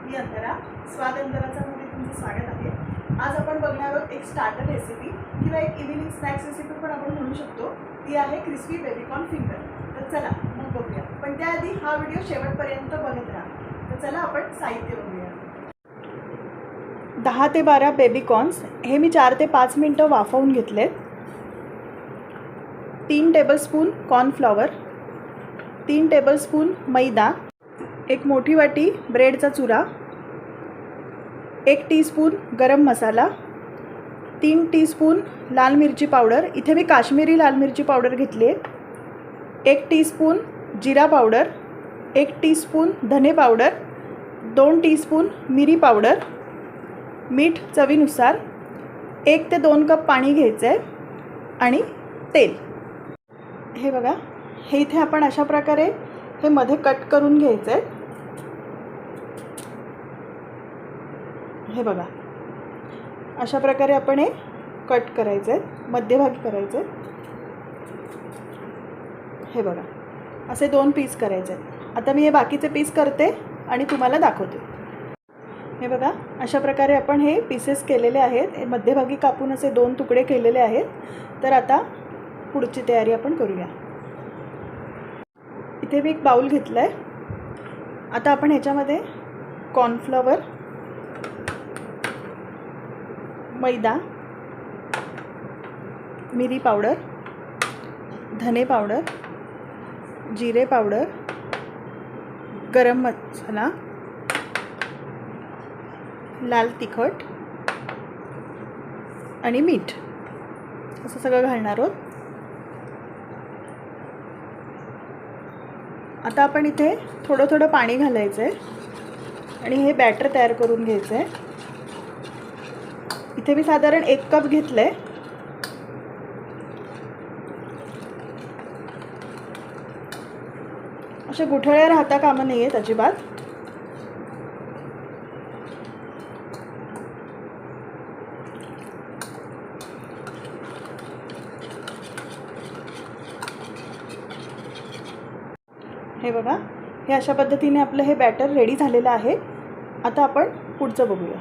मी अंतरा स्वाद अंतराचा मध्ये तुमचं स्वागत आहे। आज आपण बघणार आहोत एक स्टार्टर रेसिपी किंवा एक इव्हिनिंग स्नॅक्स रेसिपी पण आपण म्हणू शकतो। ती आहे क्रिस्पी बेबीकॉर्न फिंगर। तर चला मग बघूया, पण त्याआधी हा व्हिडिओ शेवटपर्यंत बघत राहा। तर चला आपण साहित्य बघूया। 10 ते 12 बेबीकॉर्न्स हे मी 4 ते 5 मिनिटं वाफवून घेतलेत। 3 टेबलस्पून कॉर्नफ्लॉवर, 3 टेबलस्पून मैदा, एक मोठी वाटी ब्रेडचा चुरा, 1 टीस्पून गरम मसाला, 3 टीस्पून लाल मिरची पावडर, इथे मी काश्मीरी लाल मिरची पावडर घेतली आहे, 1 टीस्पून जिरा पावडर, 1 टीस्पून धने पावडर, 2 टीस्पून मिरी पावडर, मीठ चवीनुसार, 1 ते 2 कप पाणी घ्यायचं आहे आणि तेल। हे बघा, हे इथे आपण अशा प्रकारे हे मध्ये कट करून घ्यायचं आहे। हे बघा, अशा प्रकारे आपण हे कट करायचं आहे, मध्यभागी करायचं आहे। हे बघा, असे 2 पीस करायचे आहेत। आता मी हे बाकीचे पीस करते आणि तुम्हाला दाखवते। हे बघा, अशा प्रकारे आपण हे पीसेस केलेले आहेत। हे मध्यभागी कापून असे 2 तुकडे केलेले आहेत। तर आता पुढची तयारी आपण करूया। इथे मी एक बाउल घेतला आहे। आता आपण ह्याच्यामध्ये कॉर्नफ्लॉवर, मैदा, मिरी पावडर, धने पावडर, जिरे पावडर, गरम मसाला, लाल तिखट आणि मीठ असं सगळं घालणार आहोत। आता आपण इथे थोडं थोडं पाणी घालायचं आहे आणि हे बॅटर तयार करून घ्यायचं आहे। इथे मी साधारण 1 कप घेतलं आहे। अशा गुठळ्या राहता कामा नाही आहेत अजिबात। हे बघा, हे अशा पद्धतीने आपलं हे बॅटर रेडी झालेलं आहे। आता आपण पुढचं बघूया।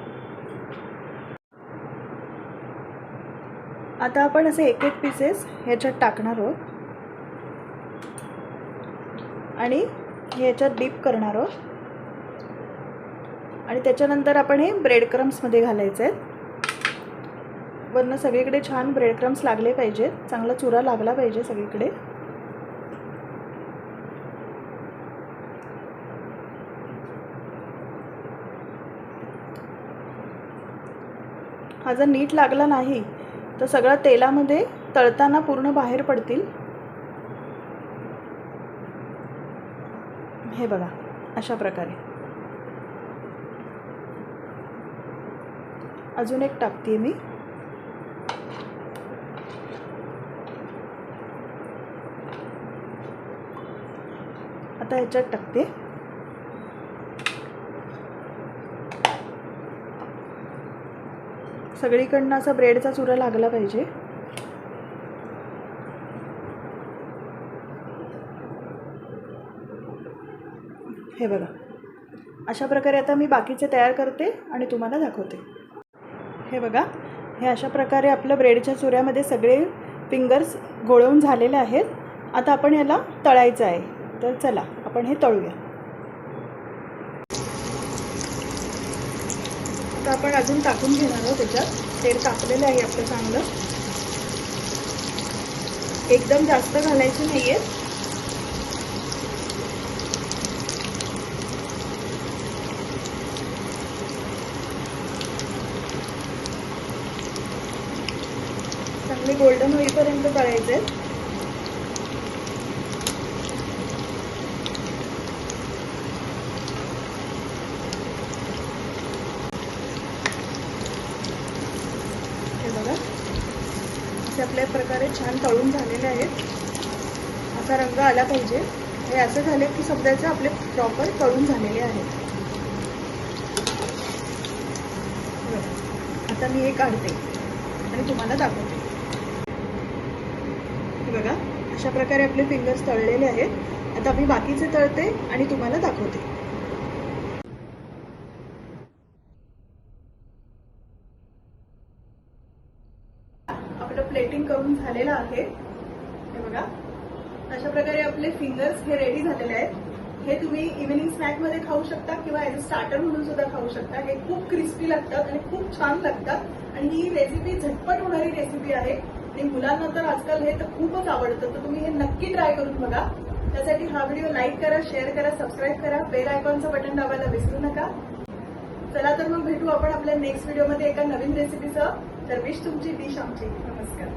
आता आपण असे एक एक पीसेस ह्याच्यात टाकणार आहोत आणि ह्याच्यात डीप करणार आहोत आणि त्याच्यानंतर आपण हे ब्रेड क्रम्समध्ये घालायचे आहेत। वरनं सगळीकडे छान ब्रेड क्रम्स लागले पाहिजेत, चांगला चुरा लागला पाहिजे सगळीकडे। हा जर नीट लागला नाही तर सगळं तेलामध्ये तळताना पूर्ण बाहेर पडतील। हे बघा, अशा प्रकारे अजून एक टाकते मी। आता ह्याच्यात टाकते। सगळीकडनं असा ब्रेडचा चुरा लागला पाहिजे। हे बघा, अशा प्रकारे आता मी बाकीचे तयार करते आणि तुम्हाला दाखवते। हे बघा, हे अशा प्रकारे आपलं ब्रेडच्या चुऱ्यामध्ये सगळे फिंगर्स गोळवून झालेले आहेत। आता आपण याला तळायचं आहे। तर चला आपण हे तळूया। आता आपण अजून टाकून घेणार आहोत त्याच्यात। तेल तापलेलं आहे आपलं चांगलं, एकदम जास्त घालायचं नाही आहे। चांगले गोल्डन होईपर्यंत तळायचे आहेत। असे आपल्या प्रकारे छान तळून झालेले आहेत। असा रंग आला पाहिजे। हे असं झाले की समजायचं आपले प्रॉपर तळून झालेले आहेत। आता मी हे काढते आणि तुम्हाला दाखवते। हे बघा, अशा प्रकारे आपले फिंगर्स तळलेले आहेत। आता मी बाकीचे तळते आणि तुम्हाला दाखवते। प्लेटिंग करून झालेलं आहे। हे बघा, अशा प्रकारे आपले फिंगर्स हे रेडी झालेले आहेत। हे तुम्ही इव्हिनिंग स्नॅक मध्ये खाऊ शकता किंवा ऍज अ स्टार्टर म्हणून सुद्धा खाऊ शकता। हे खूप क्रिस्पी लागतात आणि खूप छान लागतात आणि ही रेसिपी झटपट होणारी रेसिपी आहे आणि मुलांना तर आजकाल हे तर खूपच आवडतं, तर तुम्ही हे नक्की ट्राय करून बघा। त्यासाठी हा व्हिडिओ लाईक करा, शेअर करा, सबस्क्राईब करा, बेल आयकॉनचं बटन दाबायला विसरू नका। चला तर मग भेटू आपण आपल्या नेक्स्ट व्हिडिओमध्ये एका नवीन रेसिपीसह। तर विश तुमची डिश आमची। नमस्कार।